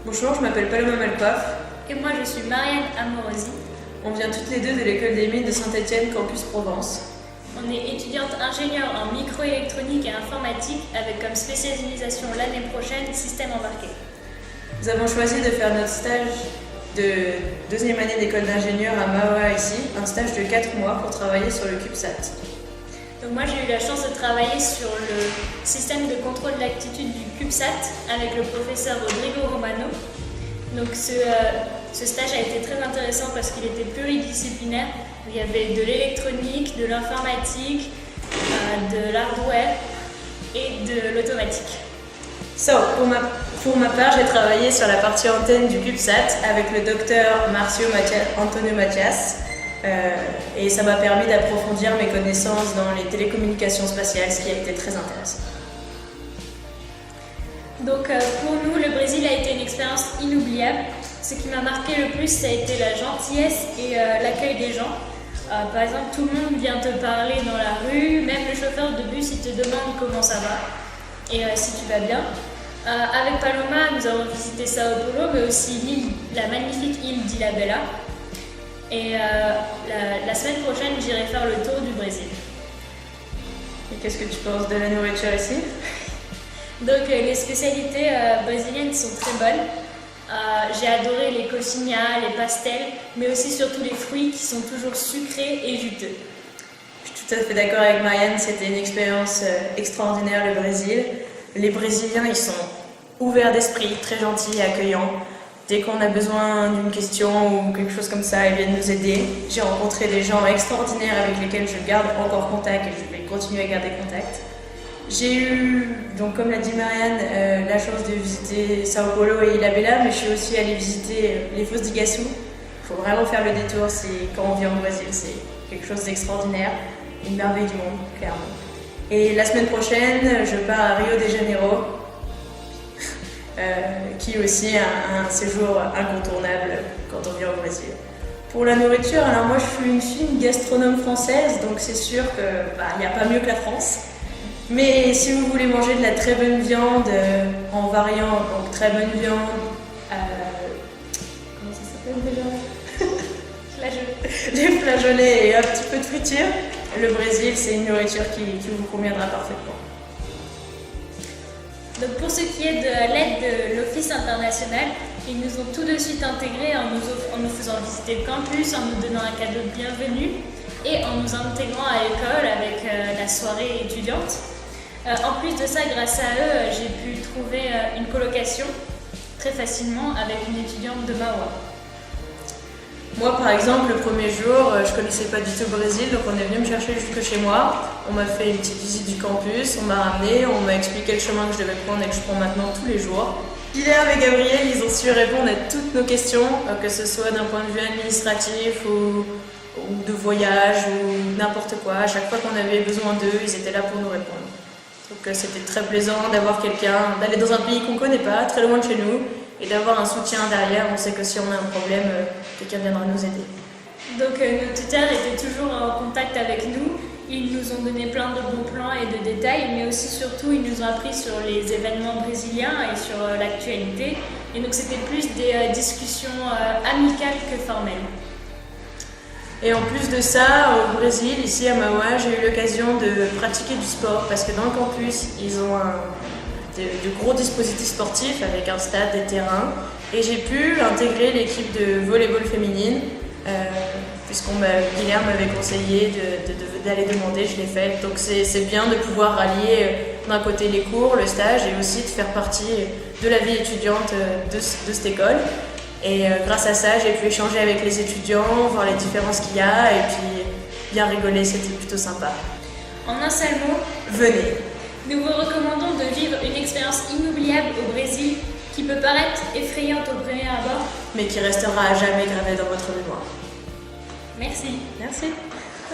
Bonjour, je m'appelle Paloma Malcoif. Et moi, je suis Marianne Amorosi. On vient toutes les deux de l'école des mines de Saint-Étienne, campus Provence. On est étudiante ingénieure en microélectronique et informatique avec comme spécialisation l'année prochaine système embarqué. Nous avons choisi de faire notre stage de deuxième année d'école d'ingénieur à Mahwah ici, un stage de 4 mois pour travailler sur le CubeSat. Donc moi, j'ai eu la chance de travailler sur le système de contrôle d'actitude du CubeSat avec le professeur Rodrigo Romano. Donc ce stage a été très intéressant parce qu'il était pluridisciplinaire. Il y avait de l'électronique, de l'informatique, de l'hardware et de l'automatique. Pour ma part, j'ai travaillé sur la partie antenne du CubeSat avec le docteur Antonio Matias. Et ça m'a permis d'approfondir mes connaissances dans les télécommunications spatiales, ce qui a été très intéressant. Donc pour nous, le Brésil a été une expérience inoubliable. Ce qui m'a marqué le plus, ça a été la gentillesse et l'accueil des gens. Par exemple, tout le monde vient te parler dans la rue, même le chauffeur de bus, il te demande comment ça va et si tu vas bien. Avec Paloma, nous avons visité Sao Paulo, mais aussi la magnifique île d'Ilhabela. Et la semaine prochaine, j'irai faire le tour du Brésil. Et qu'est-ce que tu penses de la nourriture ici? Donc les spécialités brésiliennes sont très bonnes. J'ai adoré les coxinhas, les pastels, mais aussi surtout les fruits qui sont toujours sucrés et juteux. Je suis tout à fait d'accord avec Marianne, c'était une expérience extraordinaire le Brésil. Les Brésiliens, ils sont ouverts d'esprit, très gentils et accueillants. Dès qu'on a besoin d'une question ou quelque chose comme ça, ils viennent nous aider. J'ai rencontré des gens extraordinaires avec lesquels je garde encore contact et je vais continuer à garder contact. J'ai eu, donc comme l'a dit Marianne, la chance de visiter Sao Paulo et Ilhabela, mais je suis aussi allée visiter les Fosses d'Iguaçu. Il faut vraiment faire le détour, quand on vient au Brésil, c'est quelque chose d'extraordinaire, une merveille du monde, clairement. Et la semaine prochaine, je pars à Rio de Janeiro, qui est aussi un séjour incontournable quand on vient au Brésil. Pour la nourriture, alors moi je suis une fine gastronome française, donc c'est sûr qu'il n'y a pas mieux que la France. Mais si vous voulez manger de la très bonne viande en variant, donc très bonne viande, comment ça s'appelle déjà? Les flageolets et un petit peu de friture, le Brésil c'est une nourriture qui vous conviendra parfaitement. Donc pour ce qui est de l'aide de l'Office international, ils nous ont tout de suite intégrés en nous faisant visiter le campus, en nous donnant un cadeau de bienvenue et en nous intégrant à l'école avec la soirée étudiante. En plus de ça, grâce à eux, j'ai pu trouver une colocation très facilement avec une étudiante de Mahwah. Moi par exemple, le premier jour, je connaissais pas du tout le Brésil, donc on est venu me chercher jusque chez moi. On m'a fait une petite visite du campus, on m'a ramené, on m'a expliqué le chemin que je devais prendre et que je prends maintenant tous les jours. Guilherme et Gabriel, ils ont su répondre à toutes nos questions, que ce soit d'un point de vue administratif ou de voyage ou n'importe quoi. À chaque fois qu'on avait besoin d'eux, ils étaient là pour nous répondre. Donc c'était très plaisant d'avoir quelqu'un, d'aller dans un pays qu'on ne connaît pas, très loin de chez nous, et d'avoir un soutien derrière. On sait que si on a un problème, quelqu'un viendra nous aider. Donc nos tuteurs étaient toujours en contact avec nous. Ils nous ont donné plein de bons plans et de détails, mais aussi surtout ils nous ont appris sur les événements brésiliens et sur l'actualité. Et donc c'était plus des discussions amicales que formelles. Et en plus de ça, au Brésil, ici à Mahwah, j'ai eu l'occasion de pratiquer du sport parce que dans le campus, ils ont de gros dispositifs sportifs avec un stade, des terrains. Et j'ai pu intégrer l'équipe de volleyball féminine Guilherme m'avait conseillé d'aller demander, je l'ai fait. Donc c'est bien de pouvoir rallier d'un côté les cours, le stage et aussi de faire partie de la vie étudiante de cette école. Et grâce à ça, j'ai pu échanger avec les étudiants, voir les différences qu'il y a et puis bien rigoler, c'était plutôt sympa. En un seul mot, venez! Nous vous recommandons de vivre une expérience inoubliable au Brésil qui peut paraître effrayante au premier abord, mais qui restera à jamais gravée dans votre mémoire. Merci. Merci.